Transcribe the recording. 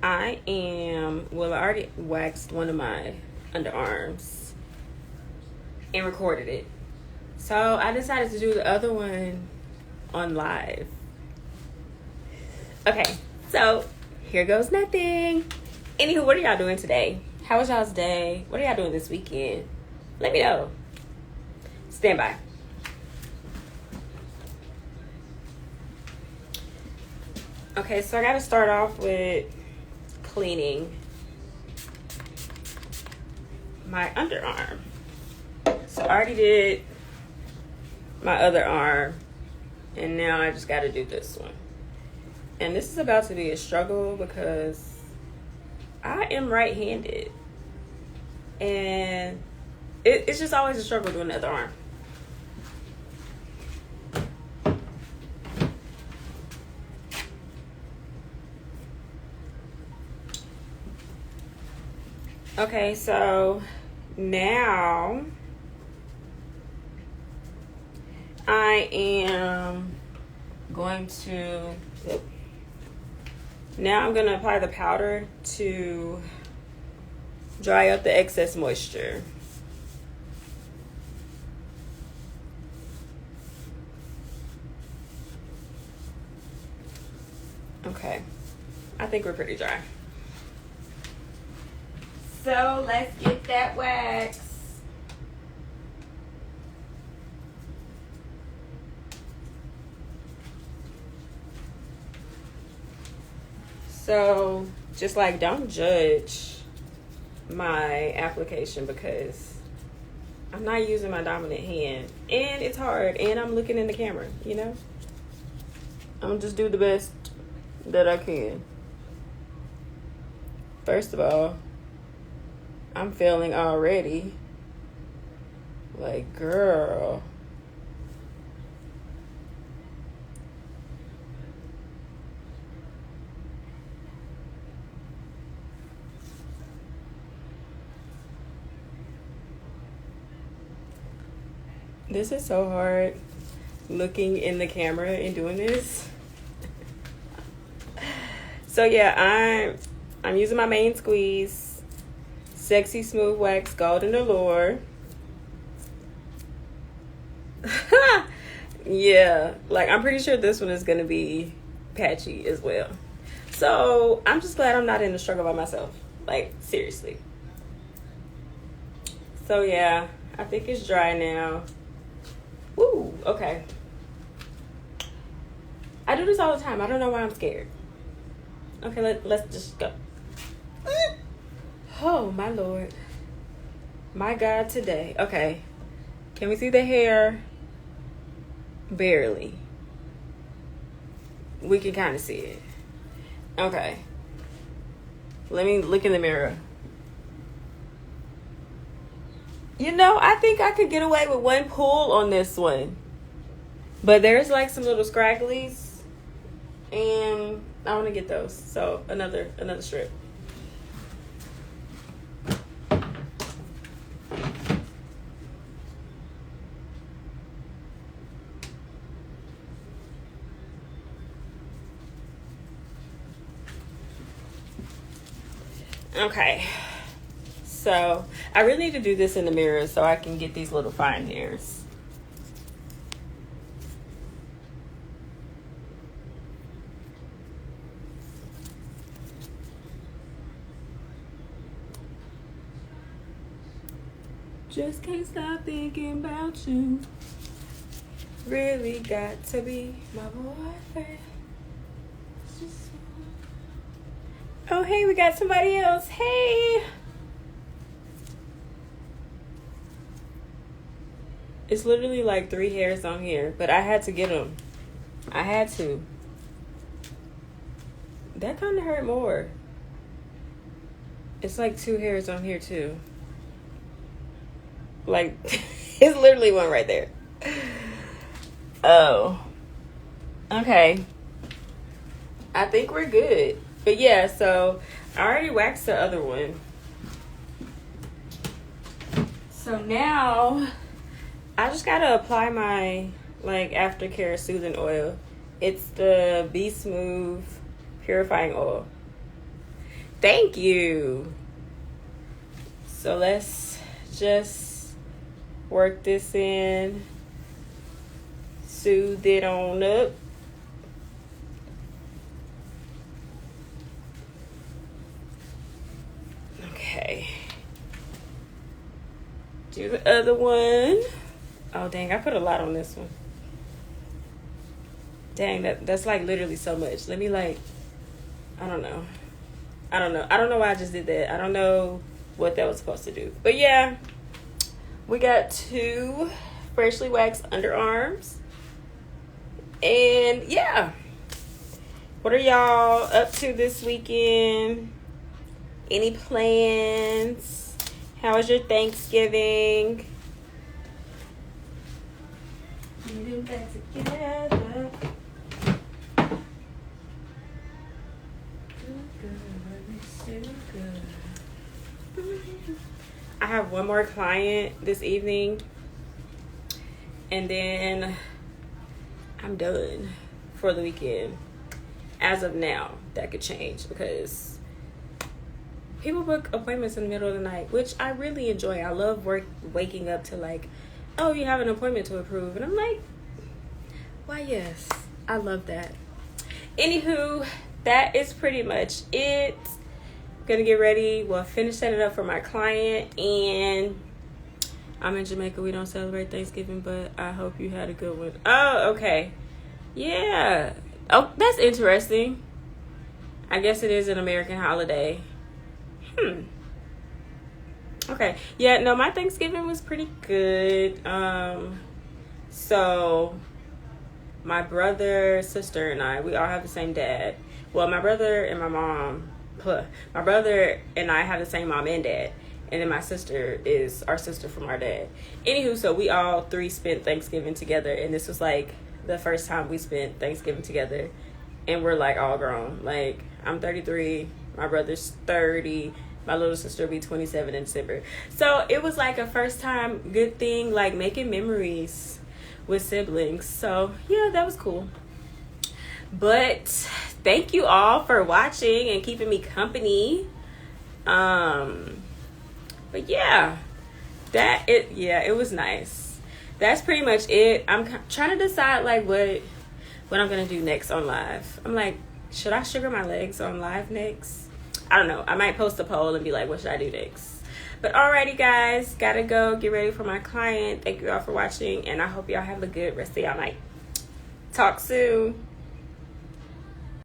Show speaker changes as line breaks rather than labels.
I already waxed one of my underarms and recorded it. So I decided to do the other one on live. Okay, so here goes nothing. Anywho, what are y'all doing today? How was y'all's day? What are y'all doing this weekend? Let me know. Stand by. Okay, so I gotta start off with cleaning my underarm. So I already did my other arm, and now I just gotta do this one. And this is about to be a struggle because I am right-handed, and it's just always a struggle doing the other arm. Okay, so now I am going to, now I'm going to apply the powder to dry up the excess moisture. Okay, I think we're pretty dry. So let's get that wax. So just like, don't judge my application because I'm not using my dominant hand and it's hard and I'm looking in the camera, you know? I'm gonna just do the best that I can. First of all, I'm failing already. Like, girl. This is so hard, looking in the camera and doing this. So yeah, I'm using my main squeeze. Sexy Smooth Wax Golden Allure. Yeah, like I'm pretty sure this one is gonna be patchy as well. So I'm just glad I'm not in the struggle by myself. Like, seriously. So yeah, I think it's dry now. Woo, okay. I do this all the time. I don't know why I'm scared. Okay, let's just go. Oh, my Lord. My God, today. Okay. Can we see the hair? Barely. We can kind of see it. Okay. Let me look in the mirror. You know, I think I could get away with one pull on this one. But there's like some little scragglies. And I want to get those. So, another strip. Okay, so I really need to do this in the mirror so I can get these little fine hairs. Just can't stop thinking about you. Really got to be my boyfriend. Oh, hey, we got somebody else. Hey. It's literally like 3 hairs on here, but I had to get them. I had to. That kind of hurt more. It's like 2 hairs on here too. Like, it's literally one right there. Oh. Okay. I think we're good. But yeah, so I already waxed the other one. So now I just gotta apply my like aftercare soothing oil. It's the B Smooth Purifying Oil. Thank you. So let's just work this in, soothe it on up. Okay. Do the other one. Oh dang, I put a lot on this one. Dang, that's like literally so much. Let me like, I don't know why I just did that. I don't know what that was supposed to do. But yeah, we got 2 freshly waxed underarms. And yeah, what are y'all up to this weekend? Any plans? How was your Thanksgiving? Getting back together. I have one more client this evening, and then I'm done for the weekend. As of now, that could change because people book appointments in the middle of the night, which I really enjoy. I love waking up to like, oh, you have an appointment to approve, and I'm like, why, yes, I love that. Anywho, that is pretty much it. Gonna get ready, finish setting it up for my client, and I'm in Jamaica. We don't celebrate Thanksgiving, but I hope you had a good one. Oh, okay. Yeah. Oh, that's interesting. I guess it is an American holiday. Okay. Yeah, no, my Thanksgiving was pretty good. So my brother, sister, and I, we all have the same dad. Well, my brother and I have the same mom and dad. And then my sister is our sister from our dad. Anywho, so we all 3 spent Thanksgiving together. And this was like the first time we spent Thanksgiving together. And we're like all grown. Like, I'm 33. My brother's 30. My little sister will be 27 in December. So it was like a first time good thing, like making memories with siblings. So yeah, that was cool. But thank you all for watching and keeping me company. But yeah, it was nice. That's pretty much it. I'm trying to decide like what I'm gonna do next on live. I'm like, should I sugar my legs on live next? I don't know. I might post a poll and be like, what should I do next? But alrighty, guys, gotta go get ready for my client. Thank you all for watching, and I hope y'all have a good rest of y'all night. Talk soon.